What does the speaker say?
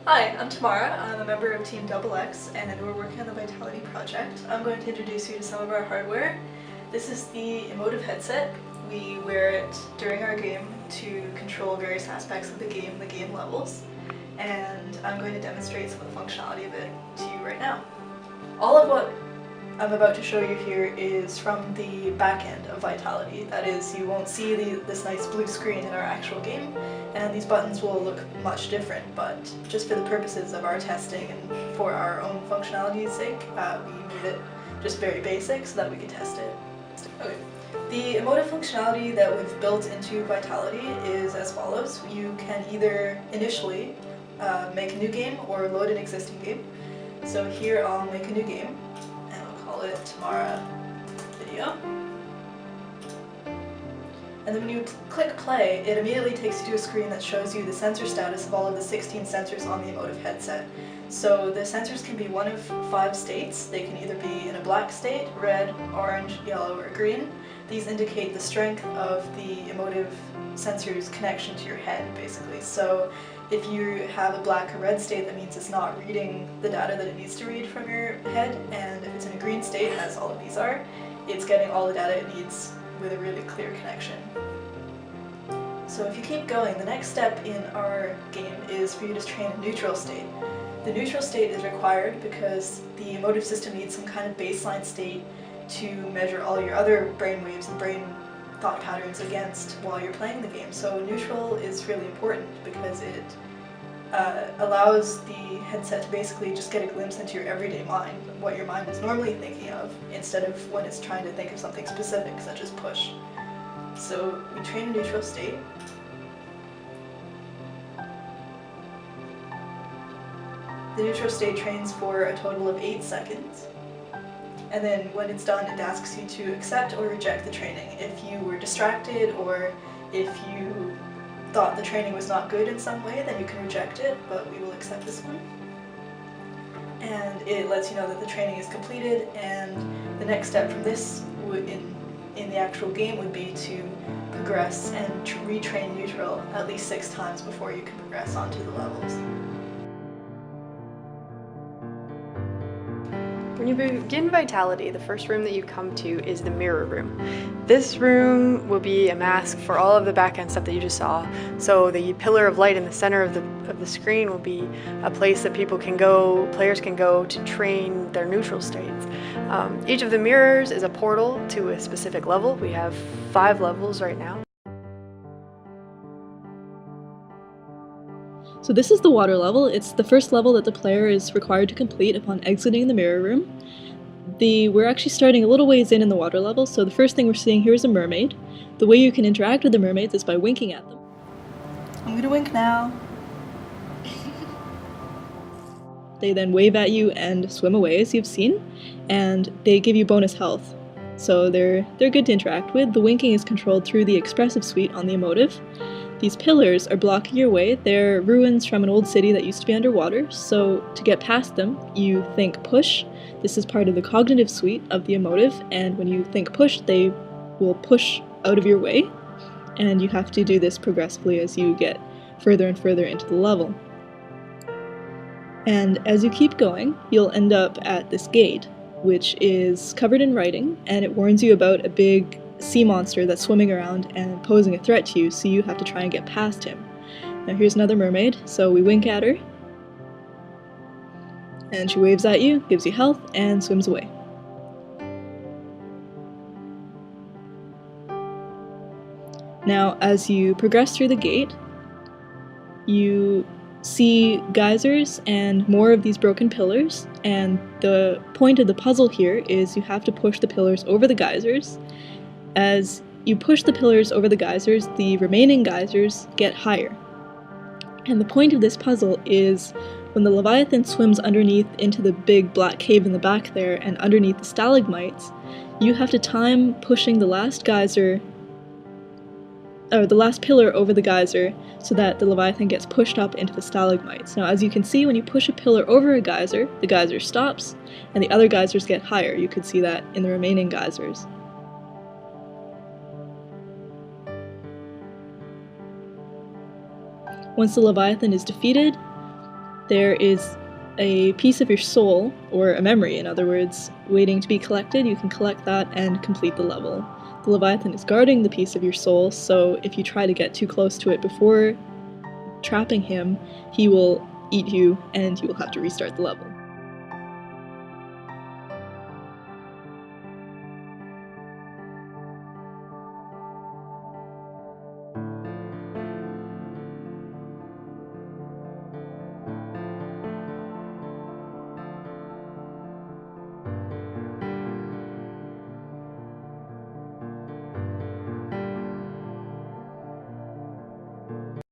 Hi, I'm Tamara. I'm a member of Team XX and we're working on the Vitality project. I'm going to introduce you to some of our hardware. This is the emotive headset. We wear it during our game to control various aspects of the game levels, and I'm going to demonstrate some of the functionality of it to you right now. All of what I'm about to show you here is from the back end of Vitality. That is, you won't see this nice blue screen in our actual game, and these buttons will look much different, but just for the purposes of our testing and for our own functionality's sake, we made it just very basic so that we could test it. Okay. The emotive functionality that we've built into Vitality is as follows. You can either initially make a new game or load an existing game. So here I'll make a new game, and I'll call it Tamara Video. And then when you click play, it immediately takes you to a screen that shows you the sensor status of all of the 16 sensors on the emotive headset. So the sensors can be one of 5 states. They can either be in a black state, red, orange, yellow, or green. These indicate the strength of the emotive sensor's connection to your head, basically. So if you have a black or red state, that means it's not reading the data that it needs to read from your head, and if it's in a green state, as all of these are, it's getting all the data it needs with a really clear connection. So if you keep going, the next step in our game is for you to train a neutral state. The neutral state is required because the emotive system needs some kind of baseline state to measure all your other brain waves and brain thought patterns against while you're playing the game. So neutral is really important because it allows the headset to basically just get a glimpse into your everyday mind, what your mind is normally thinking of, instead of when it's trying to think of something specific, such as push. So we train a neutral state. The neutral state trains for a total of 8 seconds. And then when it's done, it asks you to accept or reject the training. If you were distracted or if you thought the training was not good in some way, then you can reject it, but we will accept this one. And it lets you know that the training is completed, and the next step from this in the actual game would be to progress and retrain neutral at least 6 times before you can progress onto the levels. When you begin Vitality, the first room that you come to is the mirror room. This room will be a mask for all of the back-end stuff that you just saw. So the pillar of light in the center of the screen will be a place that players can go to train their neutral states. Each of the mirrors is a portal to a specific level. We have 5 levels right now. So this is the water level. It's the first level that the player is required to complete upon exiting the mirror room. We're actually starting a little ways in the water level, so the first thing we're seeing here is a mermaid. The way you can interact with the mermaids is by winking at them. I'm gonna wink now. They then wave at you and swim away, as you've seen, and they give you bonus health. So they're good to interact with. The winking is controlled through the expressive suite on the emotive. These pillars are blocking your way. They're ruins from an old city that used to be underwater, so to get past them, you think push. This is part of the cognitive suite of the emotive, and when you think push, they will push out of your way, and you have to do this progressively as you get further and further into the level. And as you keep going, you'll end up at this gate, which is covered in writing, and it warns you about a big sea monster that's swimming around and posing a threat to you, so you have to try and get past him. Now here's another mermaid, so we wink at her, and she waves at you, gives you health, and swims away. Now as you progress through the gate, you see geysers and more of these broken pillars, and the point of the puzzle here is you have to push the pillars over the geysers. As you push the pillars over the geysers, the remaining geysers get higher. And the point of this puzzle is when the Leviathan swims underneath into the big black cave in the back there and underneath the stalagmites, you have to time pushing the last geyser, or the last pillar over the geyser, so that the Leviathan gets pushed up into the stalagmites. Now as you can see, when you push a pillar over a geyser, the geyser stops, and the other geysers get higher. You could see that in the remaining geysers. Once the Leviathan is defeated, there is a piece of your soul, or a memory in other words, waiting to be collected. You can collect that and complete the level. The Leviathan is guarding the piece of your soul, so if you try to get too close to it before trapping him, he will eat you and you will have to restart the level.